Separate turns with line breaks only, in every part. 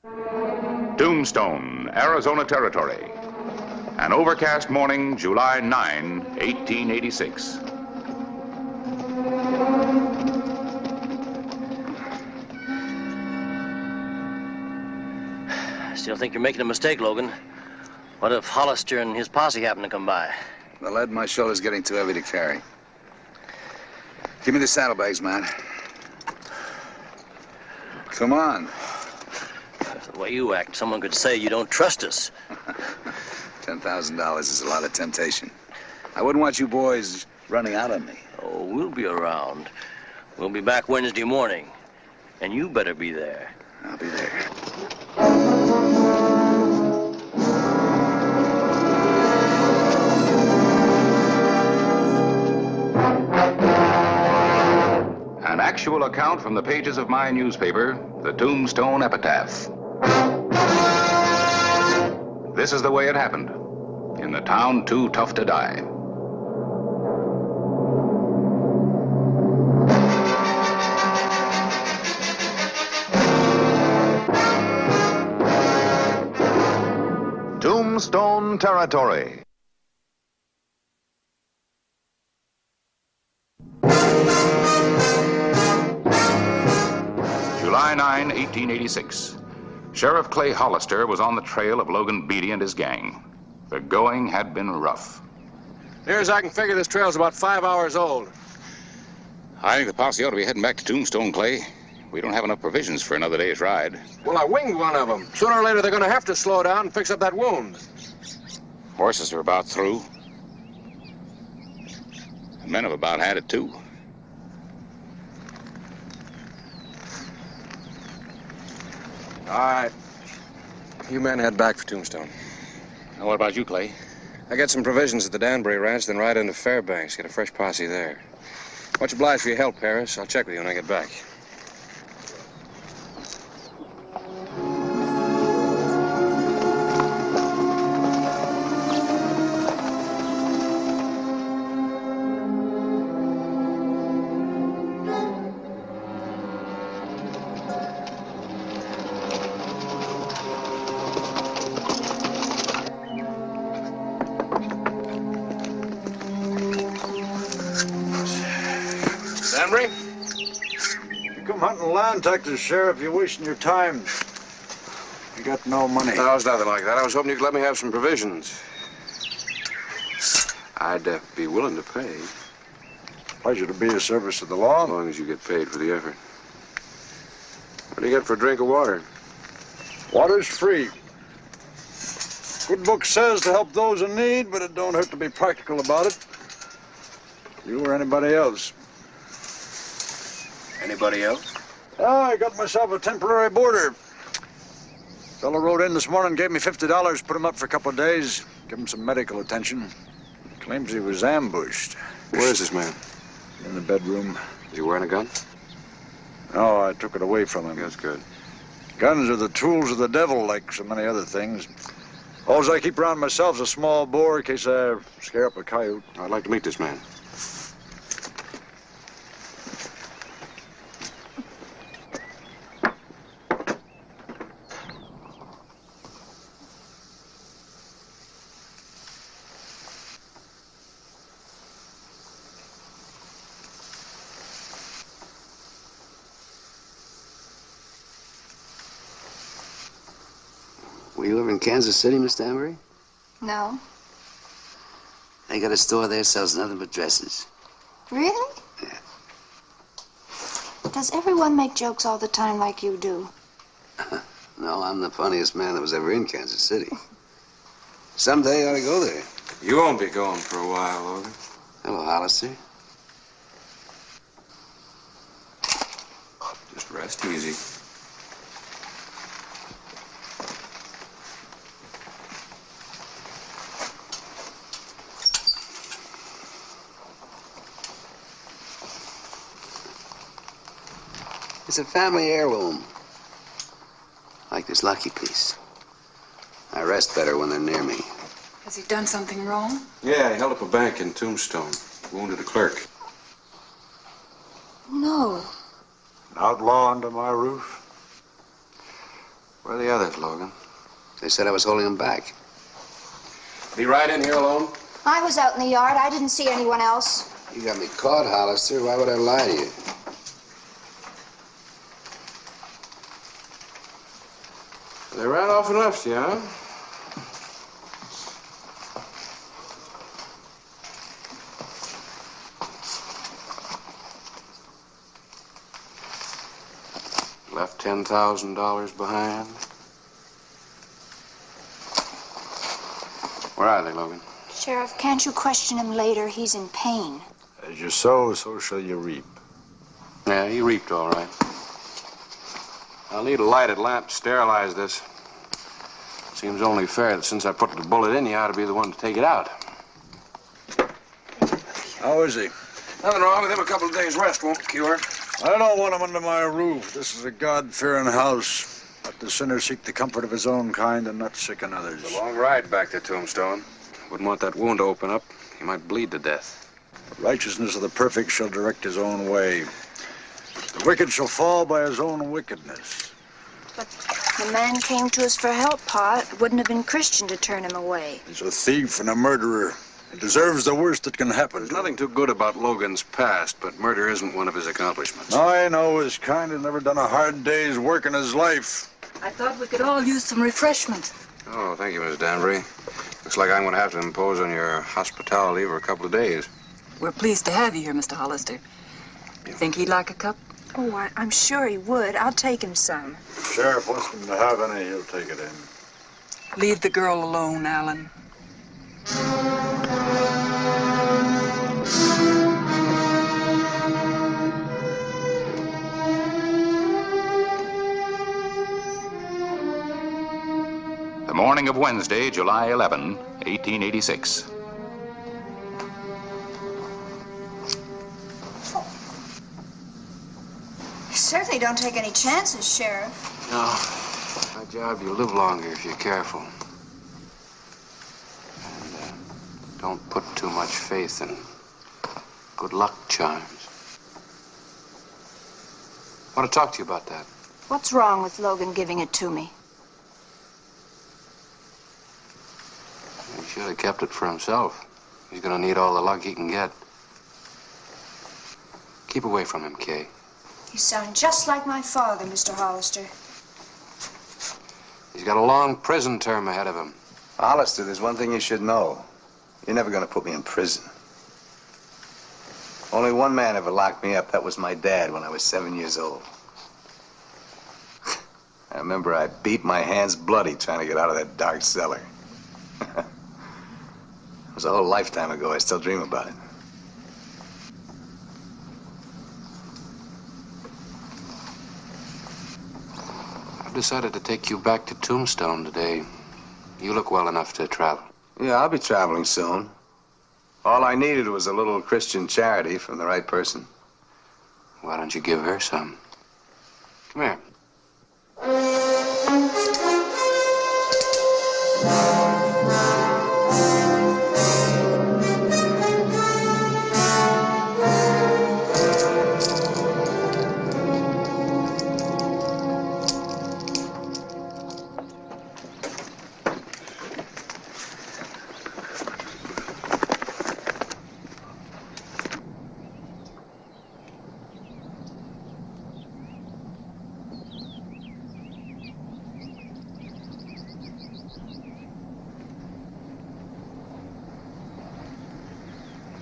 Tombstone, Arizona Territory. An overcast morning, July 9, 1886.
I still think you're making a mistake, Logan. What if Hollister and his posse happen to come by?
The lead in my shoulder's getting too heavy to carry. Give me the saddlebags, man. Come on.
The way you act, someone could say you don't trust us.
$10,000 is a lot of temptation. I wouldn't want you boys running out on me.
Oh, we'll be around. We'll be back Wednesday morning. And you better be there.
I'll be there.
An actual account from the pages of my newspaper, the Tombstone Epitaph. This is the way it happened, in the town too tough to die. Tombstone Territory. July 9, 1886. Sheriff Clay Hollister was on the trail of Logan Beatty and his gang. The going had been rough.
Near as I can figure, this trail's about 5 hours old.
I think the posse ought to be heading back to Tombstone, Clay. We don't have enough provisions for another day's ride.
Well, I winged one of them. Sooner or later, they're going to have to slow down and fix up that wound.
Horses are about through. The men have about had it, too.
All right. You men head back for Tombstone.
Now, what about you, Clay?
I get some provisions at the Danbury Ranch, then ride into Fairbanks, get a fresh posse there. Much obliged for your help, Harris. I'll check with you when I get back. Danbury?
You come hunting land, Texas Sheriff. You're wasting your time. You got no money.
No, it's nothing like that. I was hoping you could let me have some provisions. I'd be willing to pay.
Pleasure to be of service to the law.
As long as you get paid for the effort. What do you get for a drink of water?
Water's free. Good book says to help those in need, but it don't hurt to be practical about it. You or anybody else.
Anybody else?
I got myself a temporary boarder. Fellow rode in this morning, gave me $50, put him up for a couple of days, give him some medical attention. Claims he was ambushed.
Where is this man?
In the bedroom.
Is he wearing a gun?
No, I took it away from him.
That's good.
Guns are the tools of the devil, like so many other things. All I keep around myself is a small bore in case I scare up a coyote.
I'd like to meet this man.
Well, you live in Kansas City, Miss Danbury?
No.
They got a store there sells nothing but dresses.
Really?
Yeah.
Does everyone make jokes all the time like you do?
No, I'm the funniest man that was ever in Kansas City. Someday I ought to go there.
You won't be going for a while, Logan.
Hello, Hollister.
Just rest easy.
It's a family heirloom. Like this lucky piece. I rest better when they're near me.
Has he done something wrong?
Yeah, he held up a bank in Tombstone. Wounded a clerk.
No.
An outlaw under my roof?
Where are the others? others, Logan?
They said I was holding them back.
Did he ride in here alone?
I was out in the yard. I didn't see anyone else.
You got me caught, Hollister. Why would I lie to you?
They ran off and left you, huh? Left $10,000 behind. Where are they, Logan?
Sheriff, can't you question him later? He's in pain.
As you sow, so shall you reap.
Yeah, he reaped all right. I'll need a lighted lamp to sterilize this. Seems only fair that since I put the bullet in, you ought to be the one to take it out.
How is he?
Nothing wrong with him. A couple of days' rest won't cure.
I don't want him under my roof. This is a God-fearing house. Let the sinner seek the comfort of his own kind and not sicken others.
It's a long ride back to Tombstone. Wouldn't want that wound to open up. He might bleed to death.
The righteousness of the perfect shall direct his own way. The wicked shall fall by his own wickedness.
But the man came to us for help, Pa. It wouldn't have been Christian to turn him away.
He's a thief and a murderer. He deserves the worst that can happen.
There's nothing too good about Logan's past, but murder isn't one of his accomplishments.
I know his kind has never done a hard day's work in his life.
I thought we could all use some refreshment.
Oh, thank you, Miss Danbury. Looks like I'm going to have to impose on your hospitality for a couple of days.
We're pleased to have you here, Mr. Hollister. You think he'd like a cup?
Oh, I'm sure he would. I'll take him some.
If the sheriff wants him to have any, he'll take it in.
Leave the girl alone, Alan.
The morning of Wednesday, July 11, 1886.
You certainly don't take any chances, Sheriff.
No. My job, you'll live longer if you're careful. And don't put too much faith in good luck charms. I want to talk to you about that.
What's wrong with Logan giving it to me?
He should have kept it for himself. He's going to need all the luck he can get. Keep away from him, Kay.
You sound just like my father, Mr. Hollister.
He's got a long prison term ahead of him.
Hollister, there's one thing you should know. You're never going to put me in prison. Only one man ever locked me up. That was my dad when I was 7 years old. I remember I beat my hands bloody trying to get out of that dark cellar. It was a whole lifetime ago. I still dream about it.
I've decided to take you back to Tombstone today. You look well enough to travel.
Yeah, I'll be traveling soon. All I needed was a little Christian charity from the right person.
Why don't you give her some? Come here.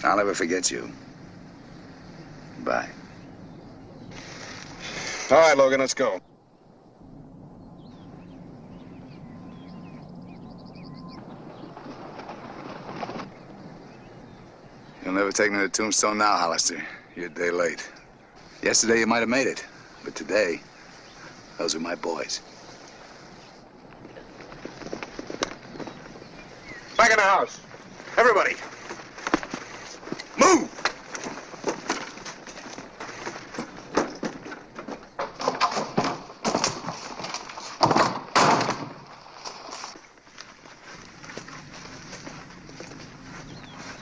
I'll never forget you. Bye.
All right, Logan, let's go.
You'll never take me to Tombstone now, Hollister. You're a day late. Yesterday you might have made it, but today, those are my boys.
Back in the house. Everybody. Move!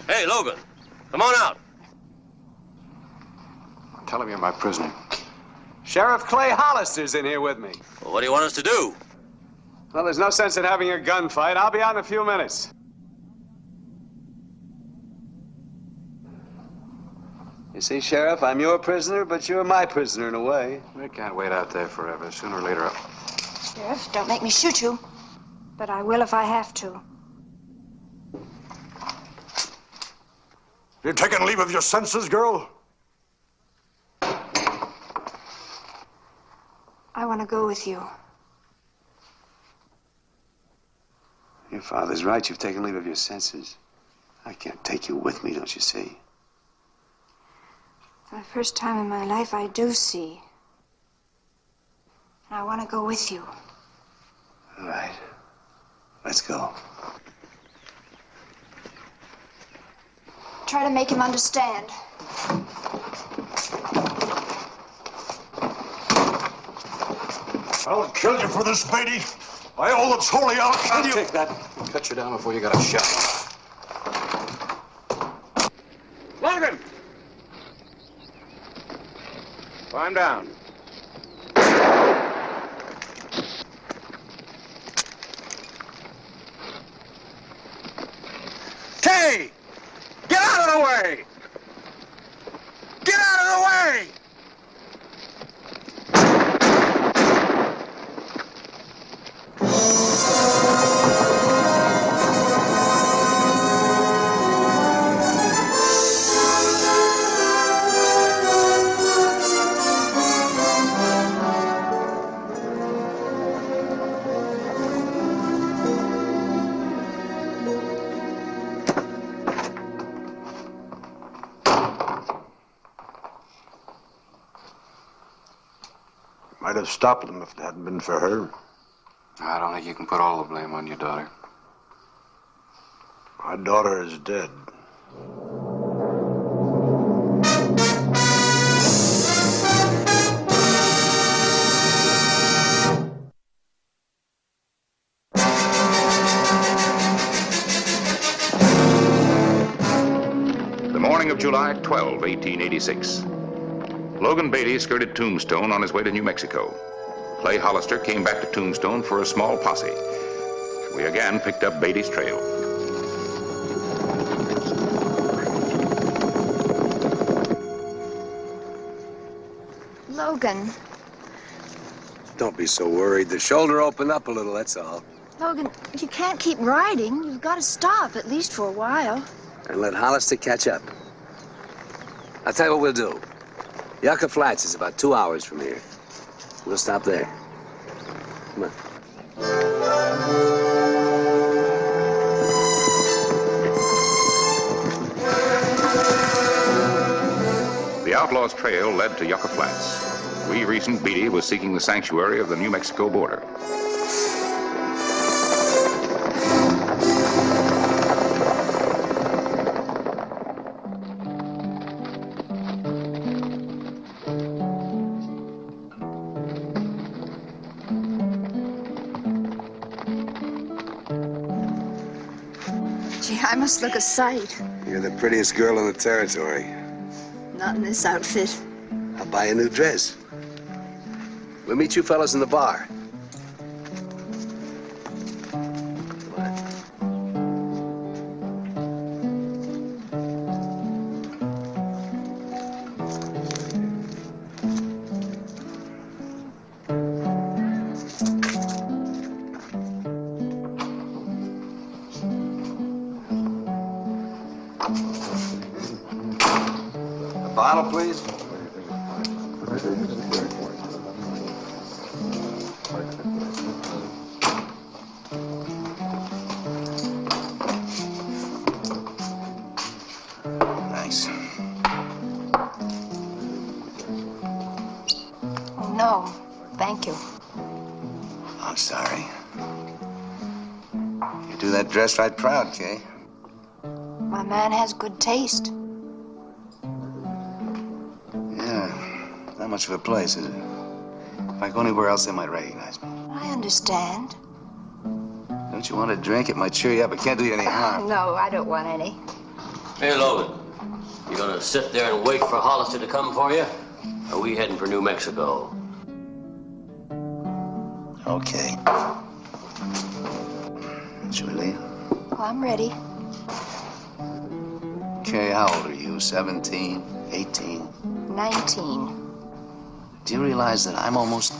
Hey, Logan, come on out.
Tell him you're my prisoner.
Sheriff Clay Hollister's in here with me.
Well, what do you want us to do?
Well, there's no sense in having a gunfight. I'll be out in a few minutes. You see, Sheriff, I'm your prisoner, but you're my prisoner in a way.
We can't wait out there forever. Sooner or later,
Sheriff, don't make me shoot you. But I will if I have to.
You taking leave of your senses, girl?
I want to go with you.
Your father's right. You've taken leave of your senses. I can't take you with me, don't you see?
For the first time in my life, I do see. And I want to go with you.
All right. Let's go.
Try to make him understand.
I'll kill you for this, Beatty. By all that's holy, I'll kill you.
take that. Cut you down before you got a shot.
Logan! Climb down. Kay! Get out of the way! Get out of the way!
Might have stopped them if it hadn't been for her.
I don't think you can put all the blame on your daughter.
My daughter is dead.
The morning of July 12, 1886. Logan Beatty skirted Tombstone on his way to New Mexico. Clay Hollister came back to Tombstone for a small posse. We again picked up Beatty's trail.
Logan.
Don't be so worried. The shoulder opened up a little, that's all.
Logan, you can't keep riding. You've got to stop, at least for a while.
And let Hollister catch up. I'll tell you what we'll do. Yucca Flats is about 2 hours from here. We'll stop there. Come on.
The Outlaw's trail led to Yucca Flats. We reasoned Beatty was seeking the sanctuary of the New Mexico border.
Gee, I must look a sight.
You're the prettiest girl in the territory.
Not in this outfit.
I'll buy a new dress. We'll meet you fellas in the bar. Come on.
A bottle, please.
Thanks.
Oh, no. Thank you.
I'm sorry. You do that dress right proud, Kay.
My man has good taste.
Yeah, not much of a place, is it? If I go anywhere else, they might recognize me.
I understand.
Don't you want a drink? It might cheer you up. It can't do you any harm.
No, I don't want any.
Hey, Logan, you gonna sit there and wait for Hollister to come for you? Or are we heading for New Mexico?
Okay. Should we leave?
Well, I'm ready.
Kay, how old are you? 17? 18?
19.
Do you realize that I'm almost...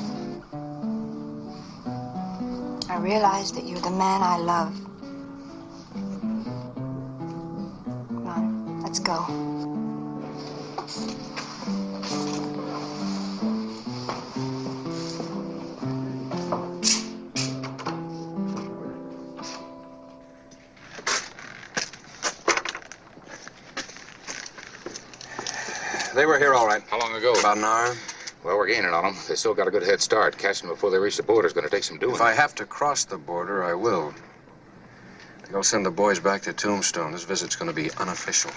I realize that you're the man I love. Come on, let's go.
They were here all right.
How long ago?
About an hour.
Well, we're gaining on them. They still got a good head start. Catching them before they reach the border is going to take some doing.
If I have to cross the border, I will. They'll send the boys back to Tombstone. This visit's going to be unofficial.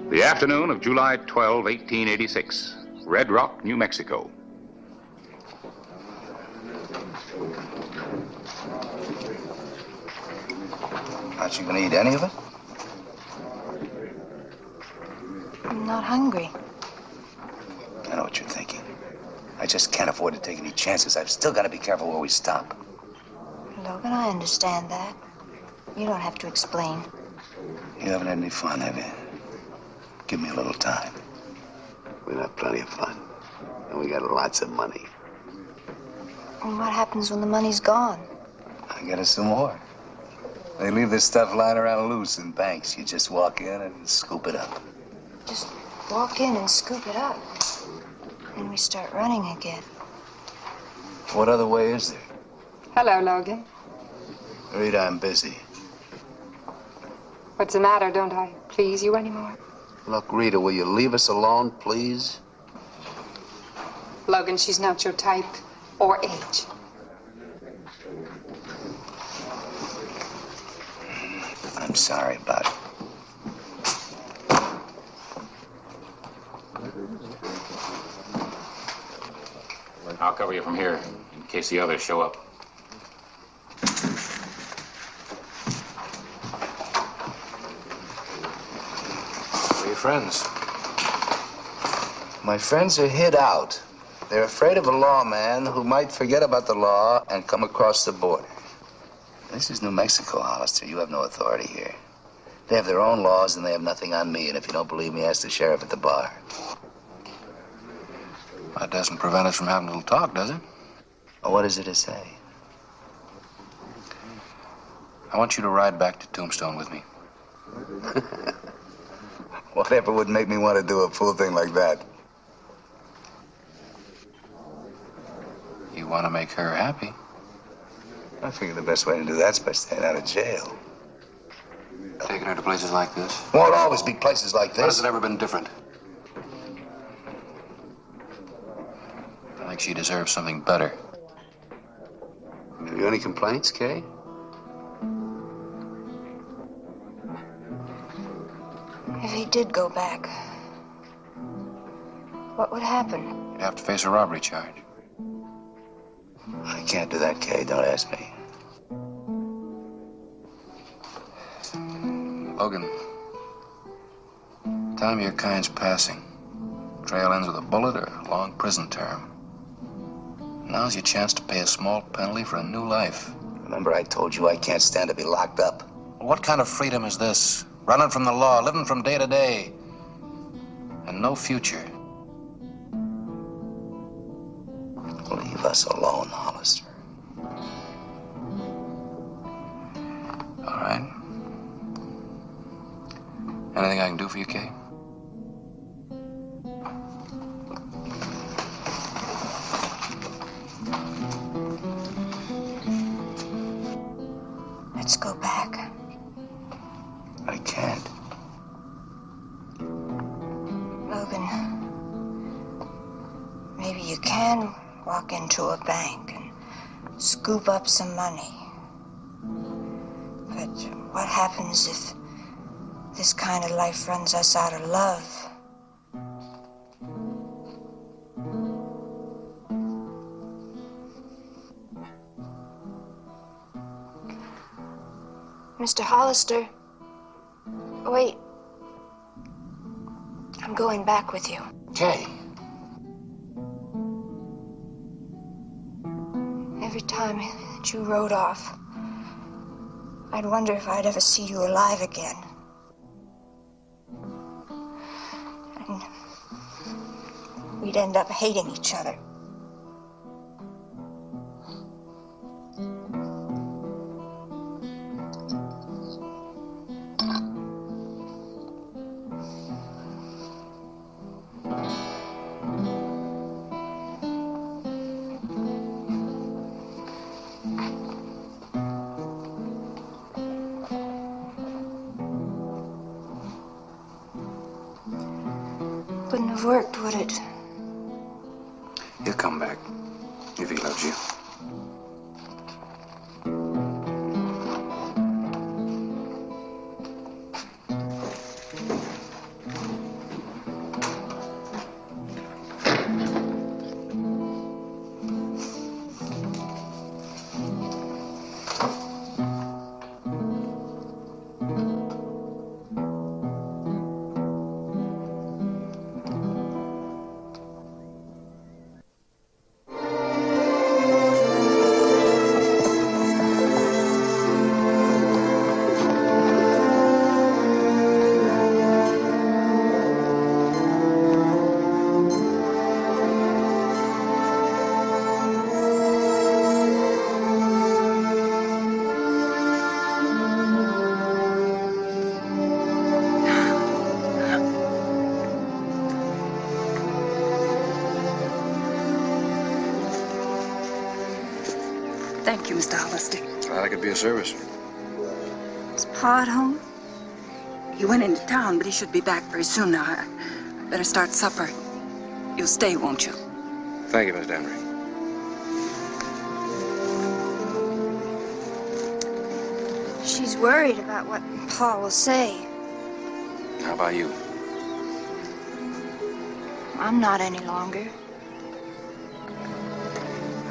The afternoon of July 12, 1886. Red Rock, New Mexico.
Aren't you going to eat any of it?
I'm not hungry.
I know what you're thinking. I just can't afford to take any chances. I've still got to be careful where we stop.
Logan, I understand that. You don't have to explain.
You haven't had any fun, have you? Give me a little time.
We'll have plenty of fun. And we got lots of money.
And what happens when the money's gone?
I get us some more. They leave this stuff lying around loose in banks. You just walk in and scoop it up.
Just walk in and scoop it up. And we start running again.
What other way is there?
Hello, Logan.
Rita, I'm busy.
What's the matter? Don't I please you anymore?
Look, Rita, will you leave us alone, please?
Logan, she's not your type or age.
I'm sorry about it.
I'll cover you from here in case the others show up.
Where are your friends?
My friends are hid out. They're afraid of a lawman who might forget about the law and come across the border. This is New Mexico, Hollister. You have no authority here. They have their own laws and they have nothing on me. And if you don't believe me, ask the sheriff at the bar.
That doesn't prevent us from having a little talk, does it?
Well, what is it to say?
I want you to ride back to Tombstone with me.
Whatever would make me want to do a fool thing like that?
You want to make her happy.
I figure the best way to do that's by staying out of jail.
Taking her to places like this.
Won't always be places like
When has
this.
it ever been different? I think she deserves something better.
Have you any complaints, Kay?
If he did go back, what would happen?
You'd have to face a robbery charge.
I can't do that, Kay. Don't ask me.
Logan, time of your kind's passing. Trail ends with a bullet or a long prison term. Now's your chance to pay a small penalty for a new life.
Remember, I told you I can't stand to be locked up.
What kind of freedom is this? Running from the law, living from day to day, and no future.
Leave us alone, Hollister.
All right. Anything I can do for you, Kay?
Let's go back.
I can't.
Logan, maybe you can walk into a bank and scoop up some money. But what happens if this kind of life runs us out of love? Mr. Hollister. Wait. I'm going back with you.
Kay.
Every time that you rode off, I'd wonder if I'd ever see you alive again. And we'd end up hating each other. Wouldn't have worked, would it?
He'll come back if he loves you.
Thank you, Mr. Hollister.
Glad I could be of service.
Is Pa at home?
He went into town, but he should be back very soon now. I better start supper. You'll stay, won't you?
Thank you, Miss Danbury.
She's worried about what Pa will say.
How about you?
I'm not any longer.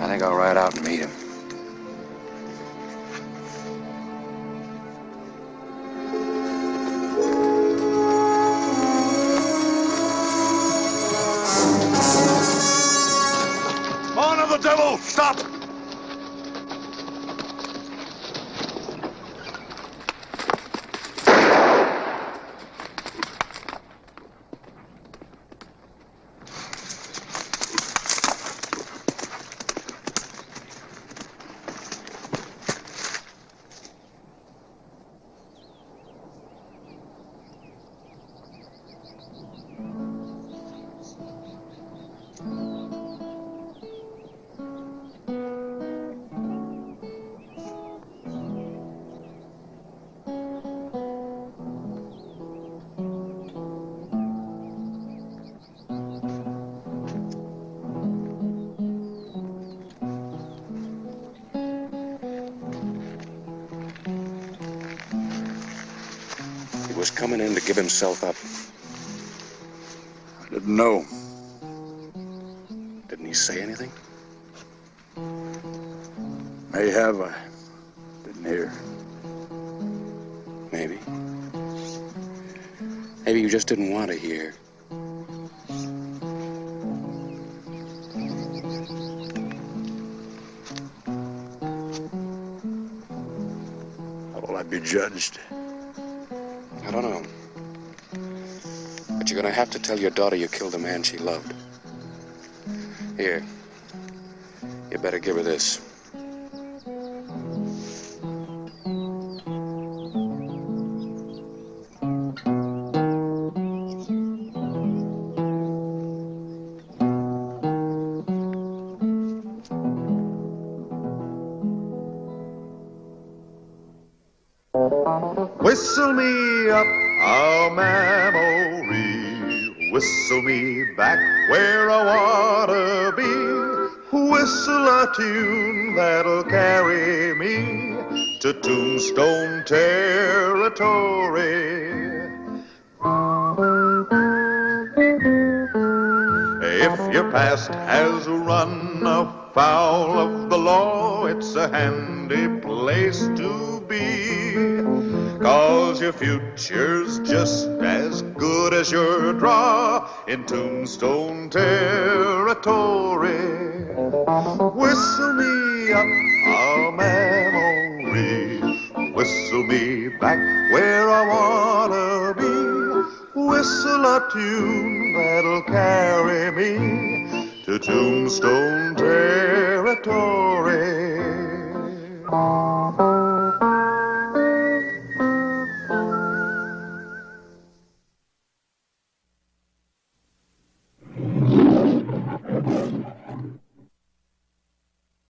I think I'll ride out and meet him.
Spawn of the devil, stop!
He was coming in to give himself up.
I didn't know.
Didn't he say anything?
May have. I didn't hear.
Maybe. Maybe you just didn't want to hear.
How will I be judged?
I don't know. But you're gonna have to tell your daughter you killed a man she loved. Here. You better give her this.
Whistle me up a memory, whistle me back where I wanna be, whistle a tune that'll carry me to Tombstone territory. If your past has run afoul of the law, it's a handy place to be. 'cause your future's just as good as your draw in Tombstone territory. Whistle me up a memory, whistle me back where I wanna be. Whistle a tune that'll carry me to Tombstone territory.